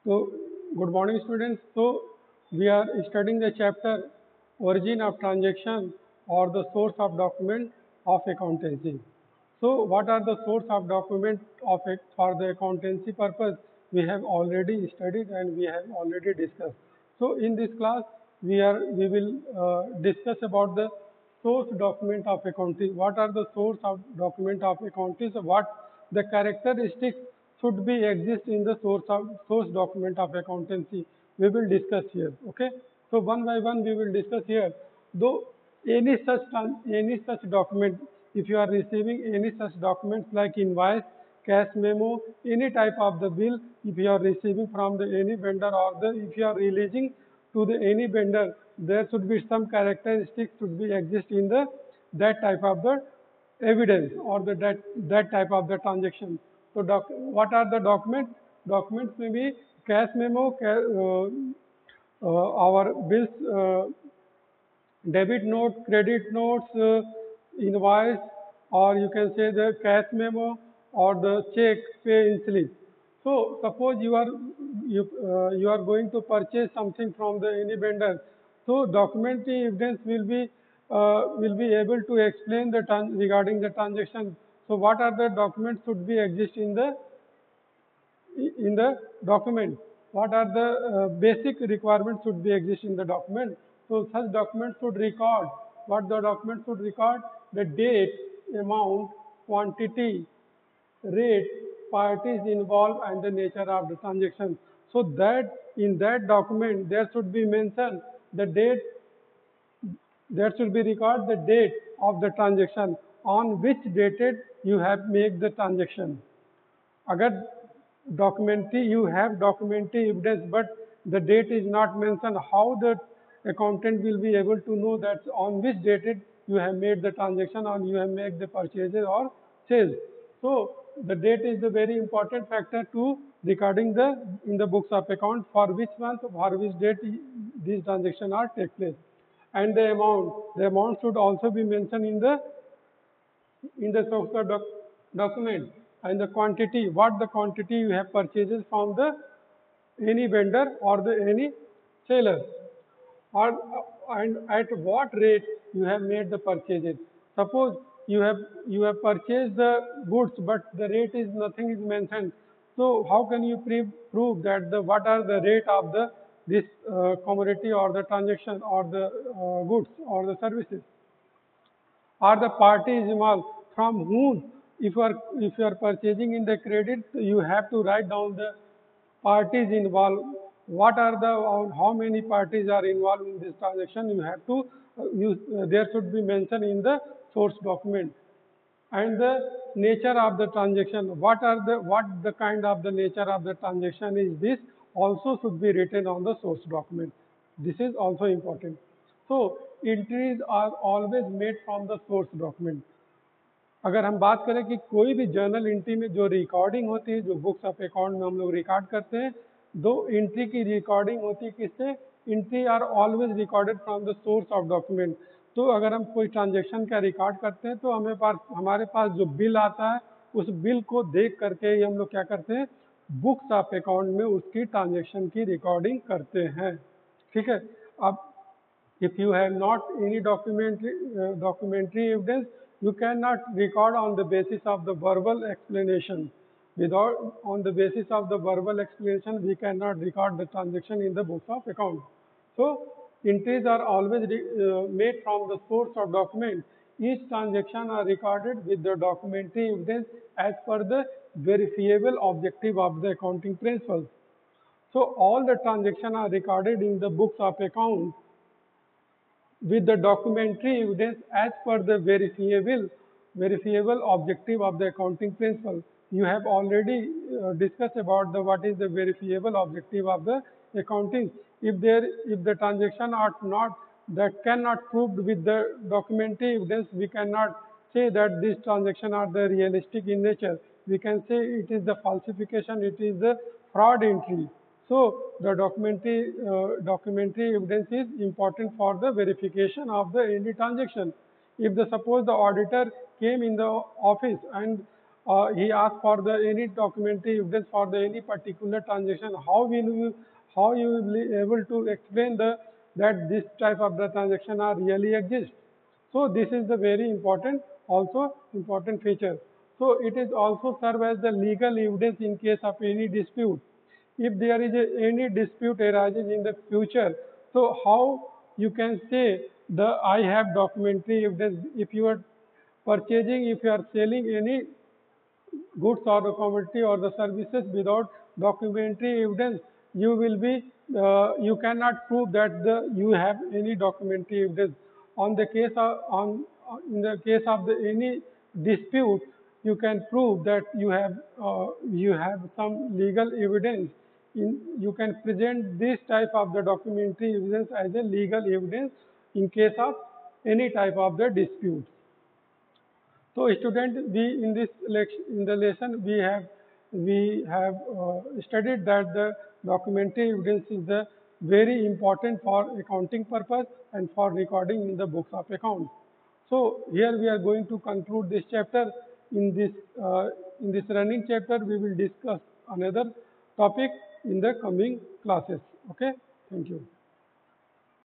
So, good morning, students. So, we are studying the chapter Origin of Transaction or the Source of Document of Accountancy. So, what are the source of document of it for the accountancy purpose? We have already studied and we have already discussed. So, in this class, we will discuss about the source document of accounting. What are the source of document of accounting? So what the characteristics should be exist in the source document of accountancy. We will discuss here. Okay. So one by one we will discuss here. Though any such document, if you are receiving any such documents like invoice, cash memo, any type of the bill, if you are receiving from the any vendor or the if you are releasing to the any vendor, there should be some characteristics should be exist in the that type of the evidence or that type of the transaction. So what are the documents? Documents may be cash memo, our bills, debit note, credit notes, invoice, or you can say the cash memo or the check pay in slip. So suppose you are going to purchase something from the any vendor. So documentary evidence will be able to explain the regarding the transaction. So what are the documents should be exist in the document? What are the basic requirements should be exist in the document? So such documents should record what the document should record: the date, amount, quantity, rate, parties involved, and the nature of the transaction. So that in that document there should be mentioned the date, there should be record the date of the transaction on which dated you have made the transaction. अगर documentary you have documentary evidence but the date is not mentioned, how the accountant will be able to know that on which dated you have made the transaction or you have made the purchases or sales. So the date is the very important factor to recording the in the books of account for which month, for which date these transactions are take place. And the amount should also be mentioned in the software document, and the quantity, what the quantity you have purchases from the any vendor or the any seller, or and at what rate you have made the purchases. Suppose you have purchased the goods but the rate is nothing is mentioned. So how can you prove that the what are the rate of the this commodity or the transaction or the goods or the services? Are the parties involved from whom? If you are purchasing in the credit, you have to write down the parties involved. What are the how many parties are involved in this transaction? You have to there should be mentioned in the source document. And the nature of the transaction, what the kind of the nature of the transaction is, this also should be written on the source document. This is also important. So entries are always made from the source document. अगर हम बात करें कि कोई भी journal entry में जो recording होती है, जो बुक्स ऑफ अकाउंट में हम लोग रिकॉर्ड करते हैं, दो एंट्री की रिकॉर्डिंग होती है किससे? Entry are always recorded from the source of document. तो अगर हम कोई ट्रांजेक्शन का रिकॉर्ड करते हैं तो हमारे पास जो बिल आता है उस बिल को देख करके ही हम लोग क्या करते हैं, बुक्स ऑफ अकाउंट में उसकी ट्रांजेक्शन की रिकॉर्डिंग करते हैं. ठीक है. अब if you have not any documentary evidence, you cannot record on the basis of the verbal explanation. Without on the basis of the verbal explanation, we cannot record the transaction in the books of account. So entries are always made from the source of document. Each transaction are recorded with the documentary evidence as per the verifiable objective of the accounting principles. So all the transactions are recorded in the books of account with the documentary evidence as per the verifiable objective of the accounting principle. You have already discussed about the what is the verifiable objective of the accounting. If the transaction are not that cannot proved with the documentary evidence, we cannot say that these transactions are the realistic in nature. We can say it is the falsification, it is the fraud entry. So the documentary evidence is important for the verification of the any transaction. If the suppose the auditor came in the office and he asks for the any documentary evidence for the any particular transaction, how you will be able to explain that this type of the transaction are really exist. So this is the very important, also important feature. So it is also serve as the legal evidence in case of any dispute. If there is any dispute arises in the future, so how you can say the I have documentary evidence. If you are purchasing, if you are selling any goods or the commodity or the services without documentary evidence, you will be you cannot prove that you have any documentary evidence. On the case of in the case of the any dispute, you can prove that you have some legal evidence. You can present this type of the documentary evidence as a legal evidence in case of any type of the dispute. So student, we in this in the lesson we have studied that the documentary evidence is the very important for accounting purpose and for recording in the books of accounts. So here we are going to conclude this chapter. In this running chapter, we will discuss another topic in the coming classes. Okay, thank you.